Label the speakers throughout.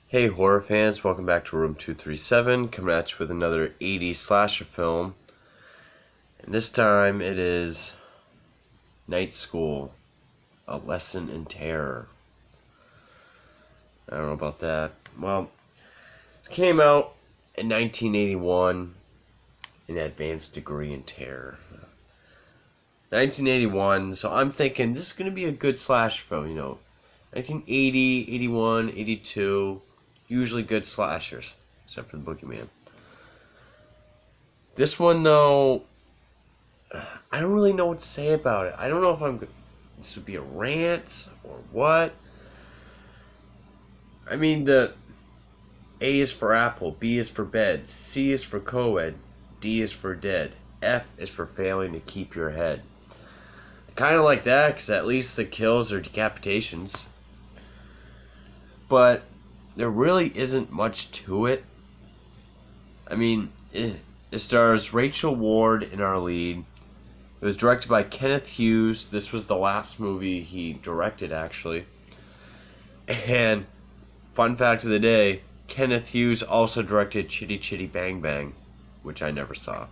Speaker 1: Hey horror fans, welcome back to Room 237, coming at you with another 80s slasher film. And this time it is Night School, A Lesson in Terror. I don't know about that. Well, it came out in 1981, an advanced degree in terror. 1981, so I'm thinking this is going to be a good slasher film, 1980, 81, 82, usually good slashers, except for the Boogeyman. This one, though, I don't really know what to say about it. I don't know if this would be a rant or what. I mean, the A is for apple, B is for bed, C is for co-ed, D is for dead, F is for failing to keep your head. Kind of like that, because at least the kills are decapitations. But there really isn't much to it. I mean, it stars Rachel Ward in our lead. It was directed by Kenneth Hughes. This was the last movie he directed, actually. And, fun fact of the day, Kenneth Hughes also directed Chitty Chitty Bang Bang, which I never saw.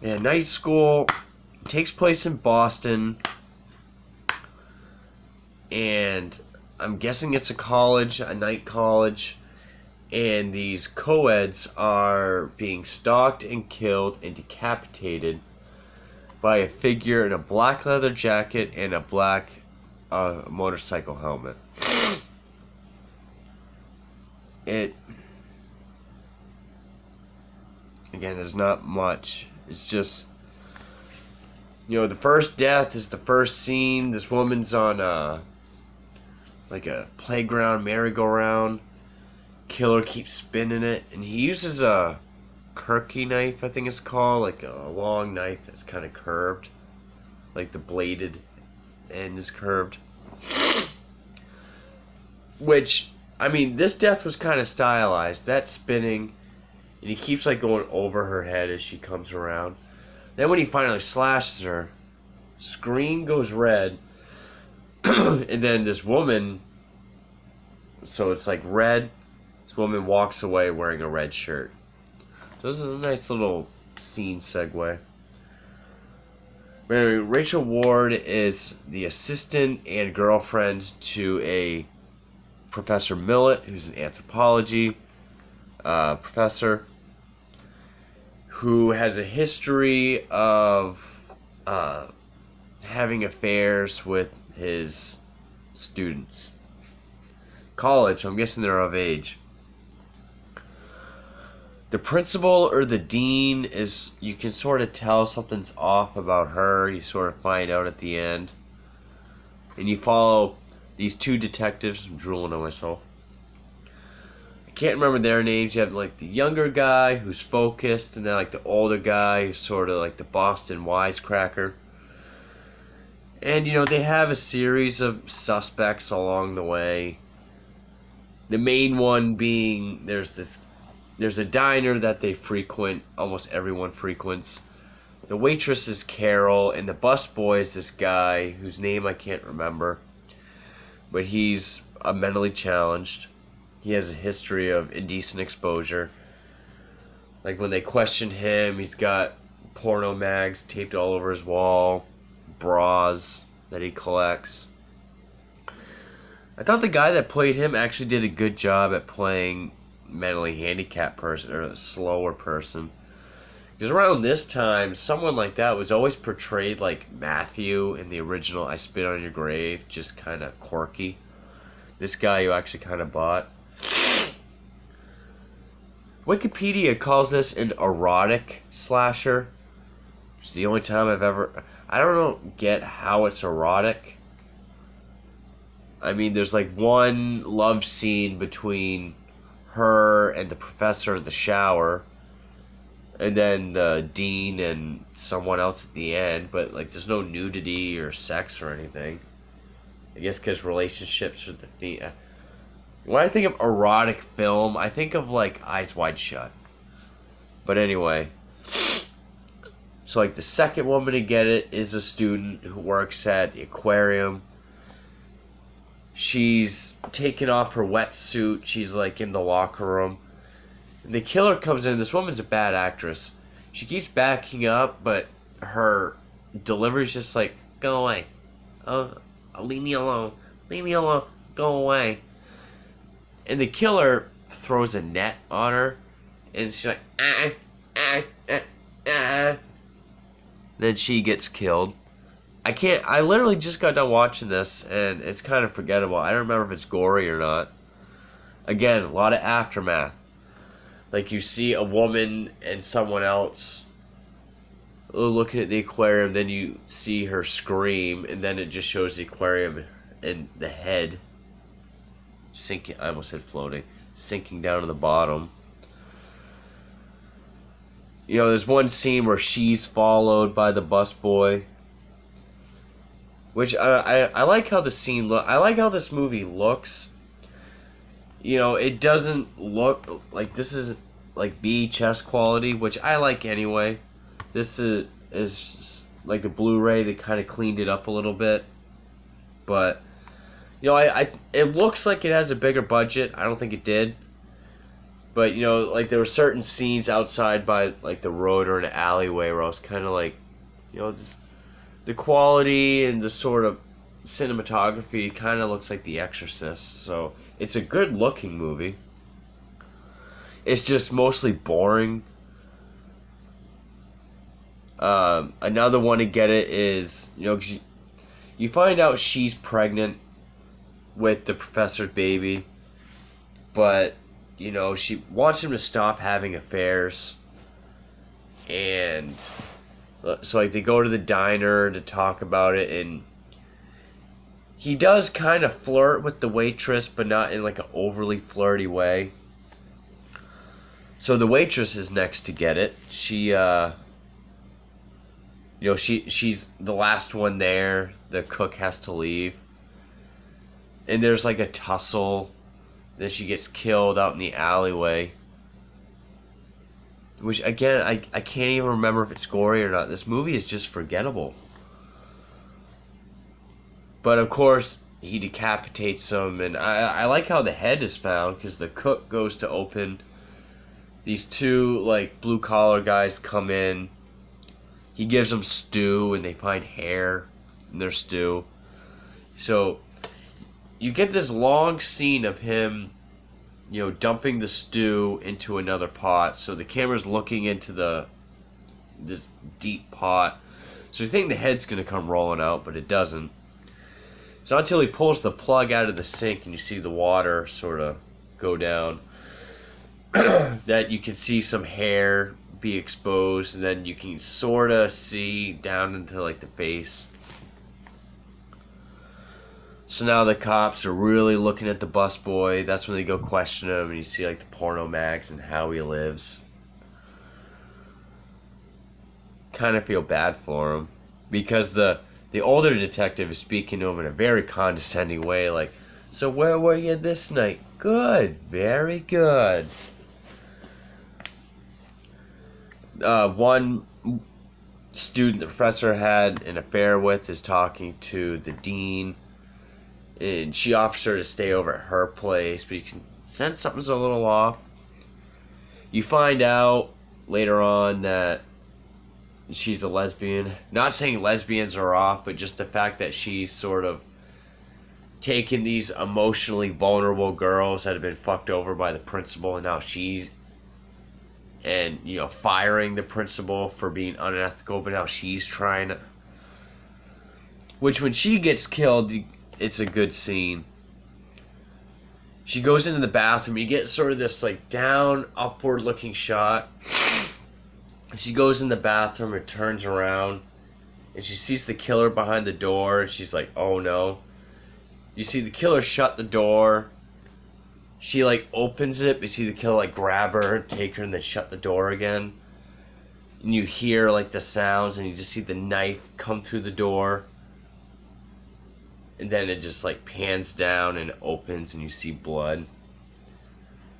Speaker 1: And Night School takes place in Boston. And I'm guessing it's a night college. And these co-eds are being stalked and killed and decapitated by a figure in a black leather jacket and a black motorcycle helmet. Again, there's not much. It's just, the first death is the first scene. This woman's on a playground merry-go-round. Killer keeps spinning it, and he uses a Kirky knife, I think it's called, like a long knife that's kind of curved, like the bladed end is curved. Which, I mean, this death was kind of stylized. That spinning, and he keeps going over her head as she comes around. Then when he finally slashes her, screen goes red, and then this woman, so it's red. This woman walks away wearing a red shirt. So this is a nice little scene segue. But anyway, Rachel Ward is the assistant and girlfriend to a Professor Millett, who's an anthropology professor, who has a history of having affairs with his students. College, so I'm guessing they're of age. The principal or the dean you can sort of tell something's off about her. You sort of find out at the end. And you follow these two detectives. I'm drooling on myself. I can't remember their names. You have the younger guy who's focused, and then the older guy who's sort of the Boston wisecracker. And they have a series of suspects along the way. The main one being there's a diner that they frequent, almost everyone frequents. The waitress is Carol, and the busboy is this guy whose name I can't remember. But he's mentally challenged. He has a history of indecent exposure. When they question him, he's got porno mags taped all over his wall, bras that he collects. I thought the guy that played him actually did a good job at playing mentally handicapped person or a slower person, because around this time someone like that was always portrayed like Matthew in the original I Spit on Your Grave, just kind of quirky. This guy you actually kind of bought. Wikipedia calls this an erotic slasher. It's the only time I don't get how it's erotic. I mean, there's one love scene between her and the professor in the shower, and then the dean and someone else at the end, but there's no nudity or sex or anything. I guess because relationships are the theme. When I think of erotic film, I think of Eyes Wide Shut. But anyway, so the second woman to get it is a student who works at the aquarium. She's taking off her wetsuit. She's like in the locker room. And the killer comes in. This woman's a bad actress. She keeps backing up, but her delivery's just like, go away. Leave me alone. Leave me alone. Go away. And the killer throws a net on her. And she's like, Then she gets killed. I literally just got done watching this, and it's kind of forgettable. I don't remember if it's gory or not. Again, a lot of aftermath. Like, you see a woman and someone else looking at the aquarium, then you see her scream, and then it just shows the aquarium and the head sinking, I almost said floating, sinking down to the bottom. You know, there's one scene where she's followed by the busboy, which I like how the scene look. I like how this movie looks. You know, it doesn't look like this is like VHS quality, which I like anyway. This is like the Blu-ray. They kind of cleaned it up a little bit, but you know, it looks like it has a bigger budget. I don't think it did. But, you know, like, there were certain scenes outside by, like, the road or an alleyway where I was kind of like, you know, the quality and the sort of cinematography kind of looks like The Exorcist. So, it's a good-looking movie. It's just mostly boring. Another one to get it is, you know, 'cause you find out she's pregnant with the professor's baby, but you know, she wants him to stop having affairs. And so, like, they go to the diner to talk about it, and he does kind of flirt with the waitress, but not in, like, an overly flirty way. So the waitress is next to get it. She, you know, she's the last one there. The cook has to leave. And there's, like, a tussle. Then she gets killed out in the alleyway. Which, again, I can't even remember if it's gory or not. This movie is just forgettable. But, of course, he decapitates them. And I like how the head is found, because the cook goes to open. These two, like, blue-collar guys come in. He gives them stew, and they find hair in their stew. So you get this long scene of him, you know, dumping the stew into another pot. So the camera's looking into this deep pot. So you think the head's going to come rolling out, but it doesn't. It's not until he pulls the plug out of the sink and you see the water sort of go down that you can see some hair be exposed, and then you can sort of see down into, like, the face. So now the cops are really looking at the busboy. That's when they go question him, and you see, like, the porno mags and how he lives. Kind of feel bad for him, because the older detective is speaking to him in a very condescending way, like, so where were you this night? Good, very good. One student the professor had an affair with is talking to the dean, and she offers her to stay over at her place, but you can sense something's a little off. You find out later on that she's a lesbian. Not saying lesbians are off, but just the fact that she's sort of taken these emotionally vulnerable girls that have been fucked over by the principal, and now she's, and, you know, firing the principal for being unethical, but now she's trying to, which when she gets killed, it's a good scene. She goes into the bathroom. You get sort of this, like, down, upward-looking shot. She goes in the bathroom and turns around, and she sees the killer behind the door, and she's like, oh no. You see the killer shut the door. She, like, opens it, but you see the killer, like, grab her, take her, and then shut the door again. And you hear, like, the sounds, and you just see the knife come through the door. And then it just, like, pans down and opens, and you see blood.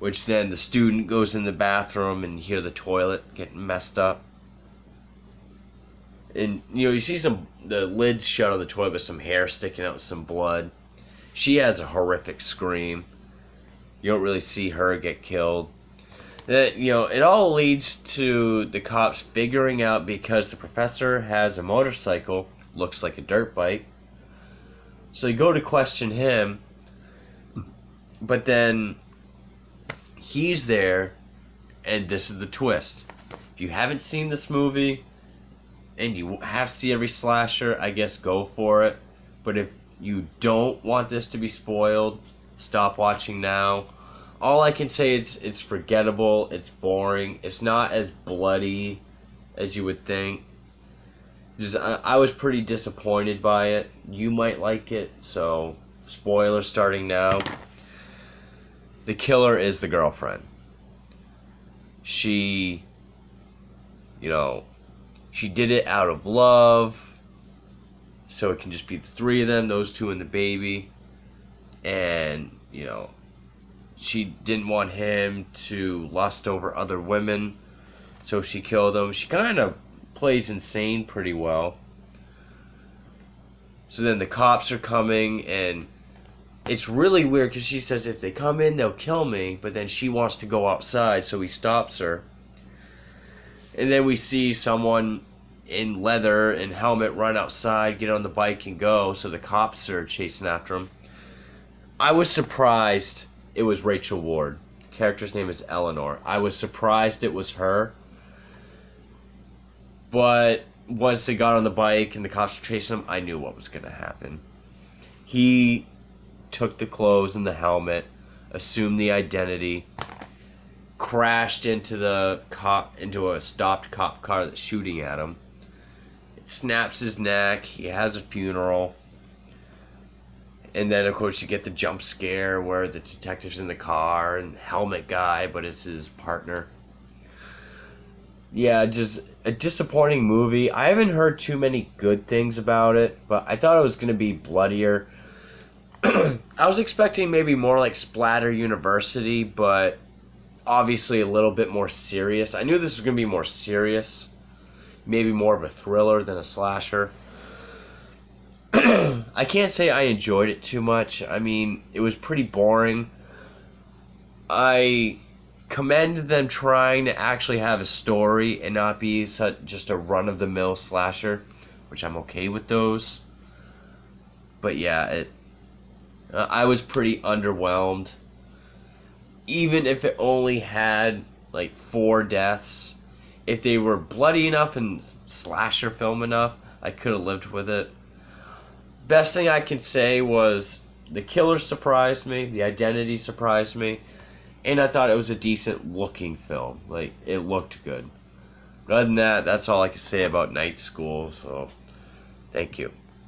Speaker 1: Which then the student goes in the bathroom, and you hear the toilet getting messed up. And, you know, you see the lids shut on the toilet with some hair sticking out with some blood. She has a horrific scream. You don't really see her get killed. That, it all leads to the cops figuring out, because the professor has a motorcycle, looks like a dirt bike. So you go to question him, but then he's there, and this is the twist. If you haven't seen this movie, and you have to see every slasher, I guess go for it. But if you don't want this to be spoiled, stop watching now. All I can say is it's forgettable, it's boring, it's not as bloody as you would think. I was pretty disappointed by it. You might like it, so spoiler starting now. The killer is the girlfriend. She did it out of love, so it can just be the three of them, those two and the baby. And, she didn't want him to lust over other women, so she killed him. She kind of plays insane pretty well. So then the cops are coming, and it's really weird because she says if they come in, they'll kill me, but then she wants to go outside, so he stops her. And then we see someone in leather and helmet run outside, get on the bike, and go, so the cops are chasing after him. I was surprised it was Rachel Ward. The character's name is Eleanor. I was surprised it was her. But once they got on the bike and the cops were chasing him, I knew what was going to happen. He took the clothes and the helmet, assumed the identity, crashed into a stopped cop car that's shooting at him. It snaps his neck. He has a funeral. And then, of course, you get the jump scare where the detective's in the car and helmet guy, but it's his partner. Yeah, just a disappointing movie. I haven't heard too many good things about it, but I thought it was going to be bloodier. I was expecting maybe more like Splatter University, but obviously a little bit more serious. I knew this was going to be more serious. Maybe more of a thriller than a slasher. I can't say I enjoyed it too much. I mean, it was pretty boring. I commend them trying to actually have a story and not be just a run-of-the-mill slasher, which I'm okay with those. But yeah, I was pretty underwhelmed. Even if it only had like 4 deaths, if they were bloody enough and slasher film enough, I could have lived with it. Best thing I can say was the killer surprised me, the identity surprised me, and I thought it was a decent looking film. Like, it looked good. But other than that, that's all I can say about Night School, so thank you.